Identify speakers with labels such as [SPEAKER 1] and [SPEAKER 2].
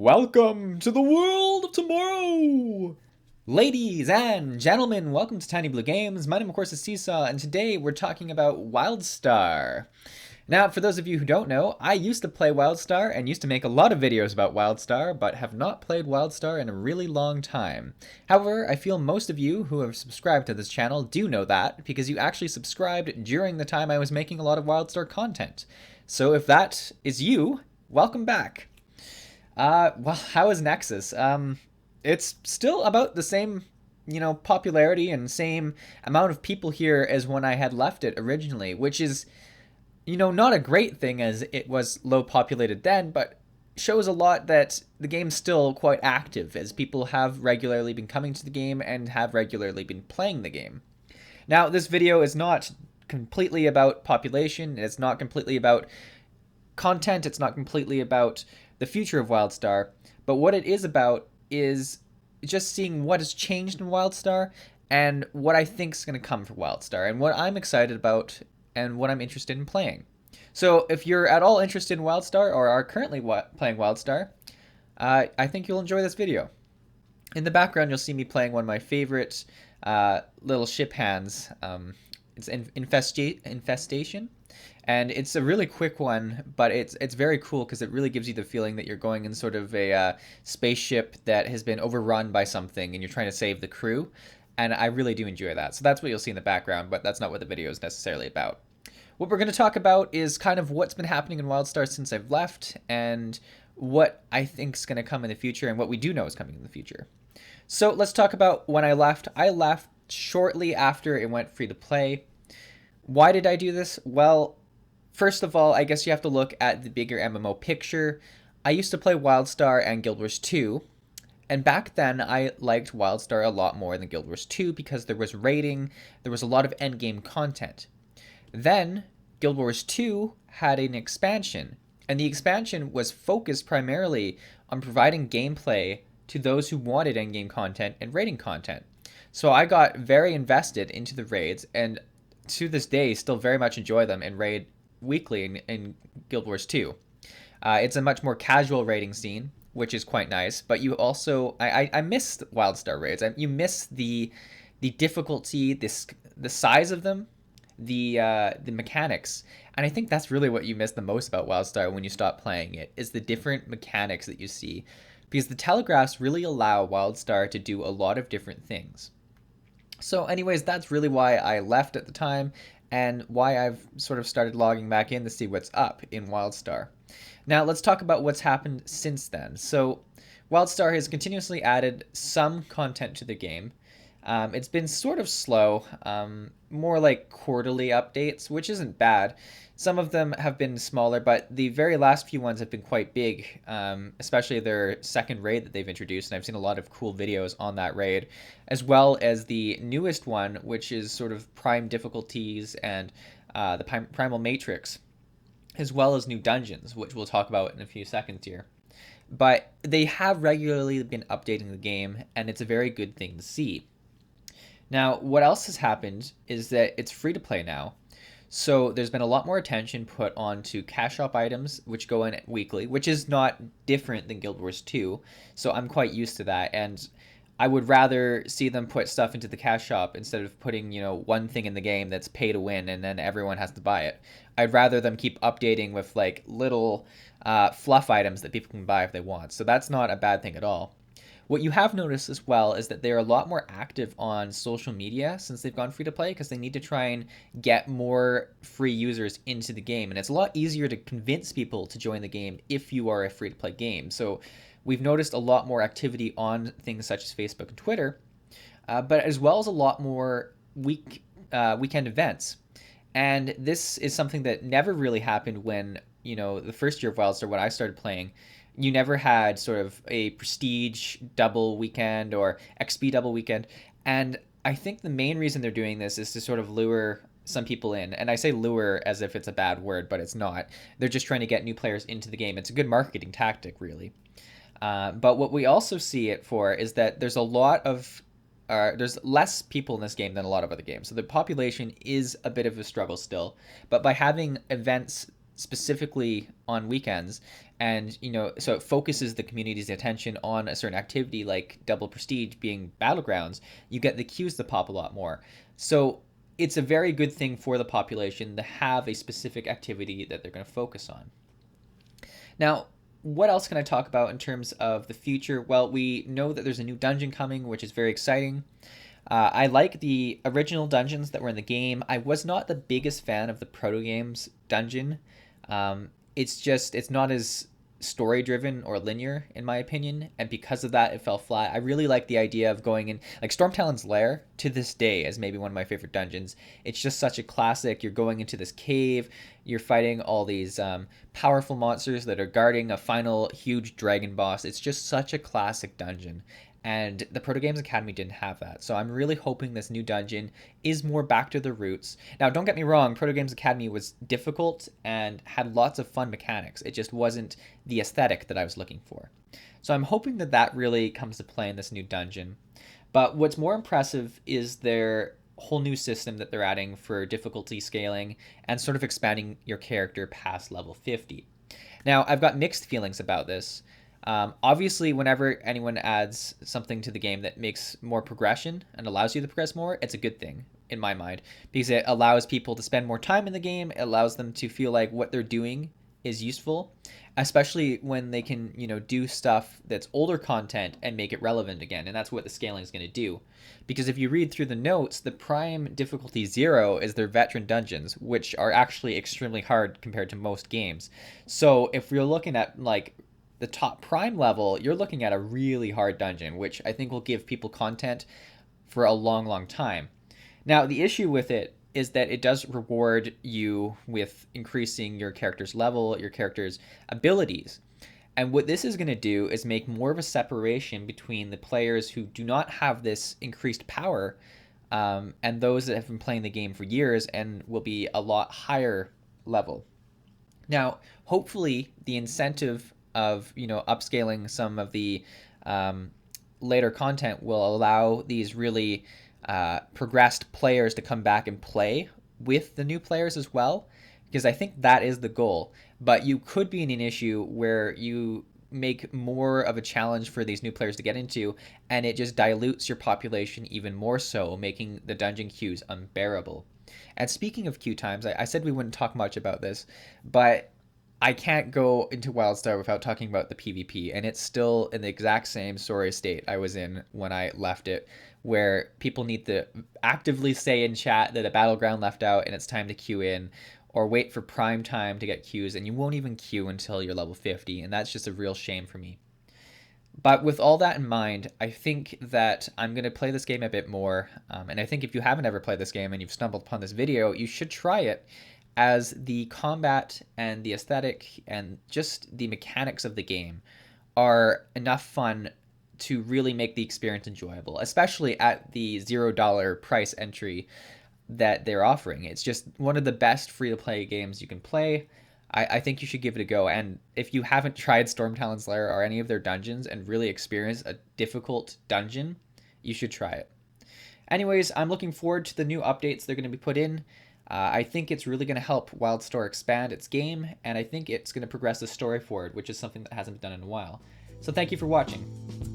[SPEAKER 1] Welcome to the world of tomorrow! Ladies and gentlemen, welcome to Tiny Blue Games. My name, of course, is Seesaw, and today we're talking about Wildstar. Now, for those of you who don't know, I used to play Wildstar and used to make a lot of videos about Wildstar, but have not played Wildstar in a really long time. However, I feel most of you who have subscribed to this channel do know that, because you actually subscribed during the time I was making a lot of Wildstar content. So if that is you, welcome back. Well, how is Nexus? It's still about the same, popularity and same amount of people here as when I had left it originally, which is, not a great thing as it was low populated then, but shows a lot that the game's still quite active as people have regularly been coming to the game and have regularly been playing the game. Now, this video is not completely about population, it's not completely about content, it's not completely about the future of Wildstar, but what it is about is just seeing what has changed in Wildstar and what I think is going to come for Wildstar and what I'm excited about and what I'm interested in playing. So if you're at all interested in Wildstar or are currently playing Wildstar, I think you'll enjoy this video. In the background, you'll see me playing one of my favorite little ship hands. It's Infestation. And it's a really quick one, but it's very cool because it really gives you the feeling that you're going in sort of a spaceship that has been overrun by something and you're trying to save the crew. And I really do enjoy that. So that's what you'll see in the background, but that's not what the video is necessarily about. What we're going to talk about is kind of what's been happening in Wildstar since I've left and what I think is going to come in the future and what we do know is coming in the future. So let's talk about when I left. I left shortly after it went free to play. Why did I do this? Well, first of all, I guess you have to look at the bigger MMO picture. I used to play Wildstar and Guild Wars 2, and back then I liked Wildstar a lot more than Guild Wars 2 because there was raiding, there was a lot of endgame content. Then, Guild Wars 2 had an expansion, and the expansion was focused primarily on providing gameplay to those who wanted endgame content and raiding content. So I got very invested into the raids, and to this day still very much enjoy them and raid weekly in Guild Wars 2. It's a much more casual raiding scene, which is quite nice, but you also I missed Wildstar raids. You miss the difficulty, the size of them, the mechanics, and I think that's really what you miss the most about Wildstar when you stop playing it, is the different mechanics that you see, because the telegraphs really allow Wildstar to do a lot of different things. So anyways, that's really why I left at the time and why I've sort of started logging back in to see what's up in Wildstar. Now let's talk about what's happened since then. So Wildstar has continuously added some content to the game. It's been sort of slow, more like quarterly updates, which isn't bad. Some of them have been smaller, but the very last few ones have been quite big, especially their second raid that they've introduced, and I've seen a lot of cool videos on that raid, as well as the newest one, which is sort of prime difficulties and the primal matrix, as well as new dungeons, which we'll talk about in a few seconds here. But they have regularly been updating the game, and it's a very good thing to see. Now, what else has happened is that it's free to play now. So there's been a lot more attention put onto cash shop items, which go in weekly, which is not different than Guild Wars 2. So I'm quite used to that. And I would rather see them put stuff into the cash shop instead of putting, one thing in the game that's pay to win and then everyone has to buy it. I'd rather them keep updating with like little fluff items that people can buy if they want. So that's not a bad thing at all. What you have noticed as well is that they're a lot more active on social media since they've gone free to play, because they need to try and get more free users into the game. And it's a lot easier to convince people to join the game if you are a free to play game. So we've noticed a lot more activity on things such as Facebook and Twitter, but as well as a lot more weekend events. And this is something that never really happened when, the first year of Wildstar, when I started playing. You never had sort of a prestige double weekend or XP double weekend. And I think the main reason they're doing this is to sort of lure some people in. And I say lure as if it's a bad word, but it's not. They're just trying to get new players into the game. It's a good marketing tactic, really. But what we also see it for is that there's a lot of there's less people in this game than a lot of other games. So the population is a bit of a struggle still. But by having events specifically on weekends, and so it focuses the community's attention on a certain activity like double prestige being battlegrounds. You get the queues to pop a lot more. So it's a very good thing for the population to have a specific activity that they're going to focus on. Now, what else can I talk about in terms of the future? Well, we know that there's a new dungeon coming, which is very exciting. I like the original dungeons that were in the game. I was not the biggest fan of the Proto Games dungeon. It's not as story driven or linear in my opinion, and because of that it fell flat. I really like the idea of going in, like Stormtalon's Lair to this day is maybe one of my favorite dungeons. It's just such a classic. You're going into this cave, you're fighting all these powerful monsters that are guarding a final huge dragon boss. It's just such a classic dungeon, and the Proto Games Academy didn't have that. So I'm really hoping this new dungeon is more back to the roots. Now, don't get me wrong, Proto Games Academy was difficult and had lots of fun mechanics. It just wasn't the aesthetic that I was looking for. So I'm hoping that that really comes to play in this new dungeon. But what's more impressive is their whole new system that they're adding for difficulty scaling and sort of expanding your character past level 50. Now, I've got mixed feelings about this. Obviously, whenever anyone adds something to the game that makes more progression and allows you to progress more, it's a good thing in my mind, because it allows people to spend more time in the game. It allows them to feel like what they're doing is useful, especially when they can, do stuff that's older content and make it relevant again. And that's what the scaling is going to do. Because if you read through the notes, the prime difficulty 0 is their veteran dungeons, which are actually extremely hard compared to most games. So if you're looking at like the top prime level, you're looking at a really hard dungeon, which I think will give people content for a long, long time. Now, the issue with it is that it does reward you with increasing your character's level, your character's abilities. And what this is going to do is make more of a separation between the players who do not have this increased power and those that have been playing the game for years and will be a lot higher level. Now, hopefully, the incentive of upscaling some of the later content will allow these really progressed players to come back and play with the new players as well, because I think that is the goal. But you could be in an issue where you make more of a challenge for these new players to get into, and it just dilutes your population even more so, making the dungeon queues unbearable. And speaking of queue times, I said we wouldn't talk much about this, but I can't go into Wildstar without talking about the PvP, and it's still in the exact same sorry state I was in when I left it, where people need to actively say in chat that a battleground left out and it's time to queue in, or wait for prime time to get queues, and you won't even queue until you're level 50, and that's just a real shame for me. But with all that in mind, I think that I'm going to play this game a bit more, and I think if you haven't ever played this game and you've stumbled upon this video, you should try it, as the combat and the aesthetic and just the mechanics of the game are enough fun to really make the experience enjoyable, especially at the $0 price entry that they're offering. It's just one of the best free-to-play games you can play. I think you should give it a go. And if you haven't tried Stormtalon's Lair or any of their dungeons and really experienced a difficult dungeon, you should try it. Anyways, I'm looking forward to the new updates they're going to be put in. I think it's really going to help Wildstar expand its game, and I think it's going to progress the story forward, which is something that hasn't been done in a while. So thank you for watching.